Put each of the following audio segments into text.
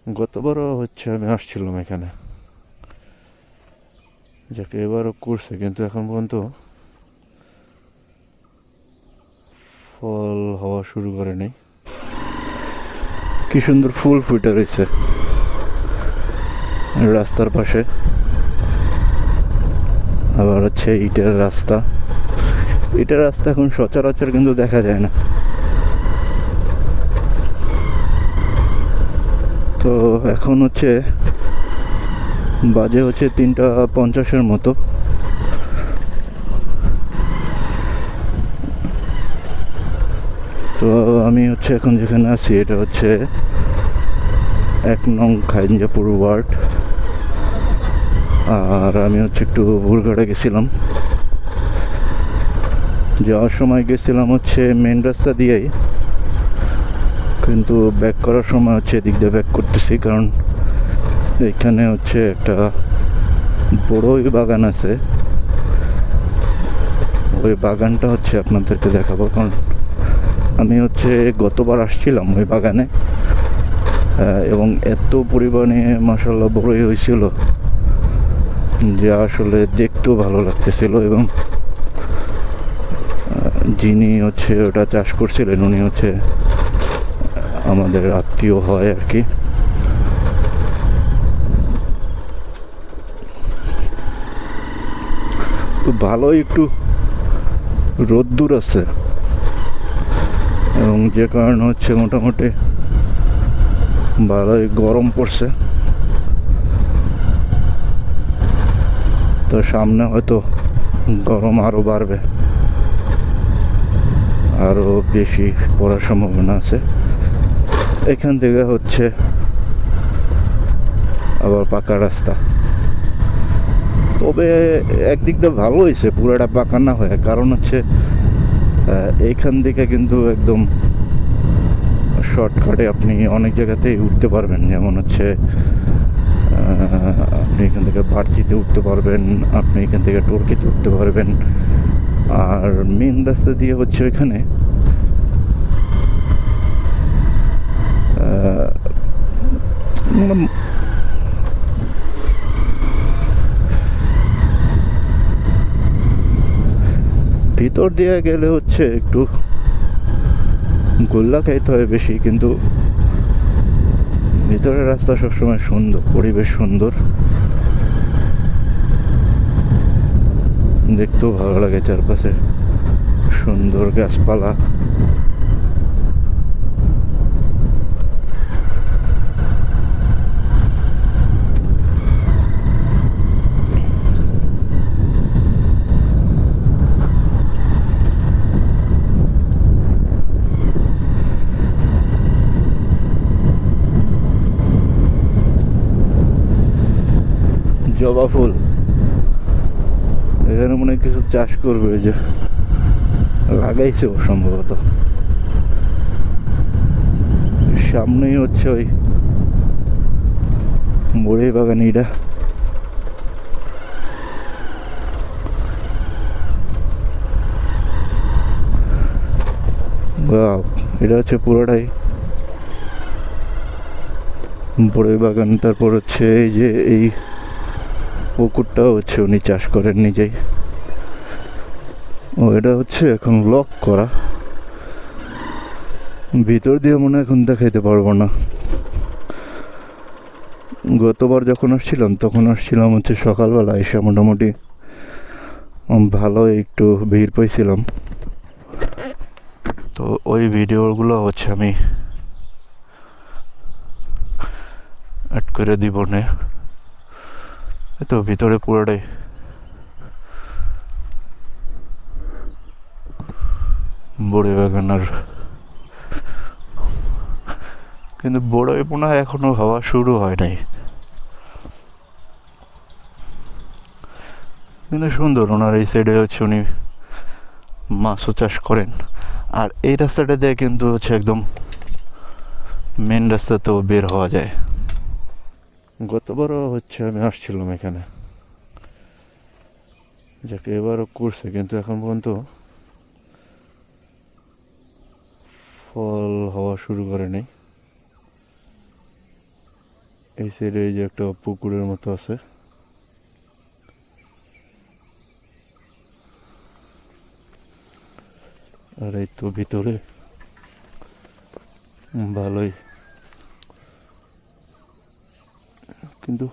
গতবারও হচ্ছে আমি আসছিলাম এখানে, যাকে এবারও করছে, কিন্তু এখন পর্যন্ত ফল হওয়া শুরু করেনি। কি সুন্দর ফুল ফুটে রয়েছে রাস্তার পাশে। আবার হচ্ছে ইটের রাস্তা। ইটের রাস্তা এখন সচরাচর কিন্তু দেখা যায় না। তো এখন হচ্ছে বাজে হচ্ছে 3:50 মতো। তো আমি হচ্ছে এখন যেখানে আছি এটা হচ্ছে 1 নং খাইঞ্জাপুর ওয়ার্ড। আর আমি হচ্ছে একটু বুড়ঘাটে গেছিলাম। যাওয়ার সময় গেছিলাম হচ্ছে মেন রাস্তা দিয়েই, কিন্তু ব্যাক করার সময় হচ্ছে এদিক দিয়ে ব্যাক করতেছি, কারণ এখানে হচ্ছে একটা বড়ই বাগান আছে। ওই বাগানটা হচ্ছে আপনাদেরকে দেখাবো, কারণ আমি হচ্ছে গতবার আসছিলাম ওই বাগানে, এবং এত পরিমাণে মাশাআল্লাহ বড়ই হয়েছিল যে আসলে দেখতেও ভালো লাগতেছিল। এবং যিনি হচ্ছে ওটা চাষ করছিলেন উনি হচ্ছে আমাদের আত্মীয় হয় আর কি। তো ভালোই একটু রোদ্দুর আছে, এবং যে কারণে হচ্ছে মোটামুটি ভালোই গরম পড়ছে। তো সামনে হয়তো গরম আরও বাড়বে, আরও বেশি পড়ার সম্ভাবনা আছে। এখান থেকে হচ্ছে আবার পাকা রাস্তা। তবে একদিক দিয়ে ভালো হয়েছে পুরোটা পাকা না হয়ে, কারণ হচ্ছে এইখান থেকে কিন্তু একদম শর্টকাটে আপনি অনেক জায়গাতেই উঠতে পারবেন। যেমন হচ্ছে আপনি এখান থেকে বাড়তিতে উঠতে পারবেন, আপনি এখান থেকে টর্কিতে উঠতে পারবেন। আর মেন রাস্তা দিয়ে হচ্ছে ওইখানে ভিতর দিয়ে গেলে হচ্ছে একটু গোল্লা খাইতে হয় বেশি, কিন্তু ভিতরের রাস্তা সবসময় সুন্দর, পরিবেশ সুন্দর, দেখতেও ভালো লাগে। চারপাশে সুন্দর গাছপালা। জবা ফুল এখানে মনে হয় কিছু চাষ করবে, যে লাগাইছে সম্ভবত। সামনেই হচ্ছে ওই বড়ি বাগানিটা। এটা হচ্ছে পুরোটাই বড়ই বাগান। তারপর হচ্ছে এই যে এই পুকুরটাও হচ্ছে উনি চাষ করেন নিজেই। ও এটা হচ্ছে এখন লক করা, ভিতর দিয়ে মনে হয় এখন দেখাইতে পারবো না। গতবার যখন আসছিলাম তখন আসছিলাম হচ্ছে সকালবেলা, এসে মোটামুটি ভালো একটু ভিড় পাইছিলাম। তো ওই ভিডিওগুলো হচ্ছে আমি অ্যাড করে দিব নে। তো ভিতরে পুরোটাই বড়ই বাগান। আর কিন্তু বড়ই মনে হয় এখনো হওয়া শুরু হয় নাই, কিন্তু সুন্দর। ওনার এই সাইডে হচ্ছে উনি মাছও চাষ করেন। আর এই রাস্তাটা দিয়ে কিন্তু হচ্ছে একদম মেন রাস্তাতেও বের হওয়া যায়। গতবারও হচ্ছে আমি আসছিলাম এখানে, যাকে এবারও করছে, কিন্তু এখন পর্যন্ত ফল হওয়া শুরু করেনি। এই সাইডে এই যে একটা পুকুরের মতো আছে। আর এই তো ভিতরে ভালোই, কিন্তু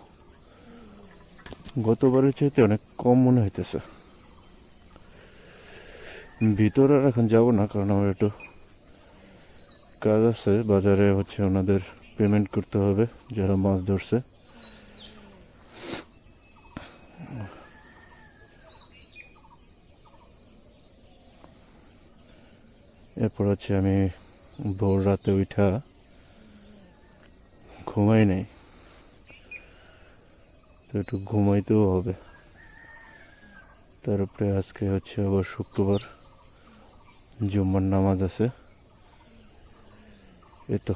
গতবারের চাইতে অনেক কম মনে হইতেছে। ভিতরে আর এখন যাবো না, কারণ আমার একটু কাজ আছে বাজারে, হচ্ছে ওনাদের পেমেন্ট করতে হবে যারা মাছ ধরছে। এরপর হচ্ছে আমি ভোর রাতে উঠা ঘুমাই নাই, তো একটু ঘুমাইতেও হবে। তারপরে আজকে হচ্ছে আবার শুক্রবার, জুম্মার নামাজ আছে। এই তো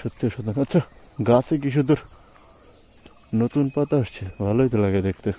সত্যি সত্যি। আচ্ছা, গাছে কি সুন্দর নতুন পাতা আসছে, ভালোই তো লাগে দেখতে।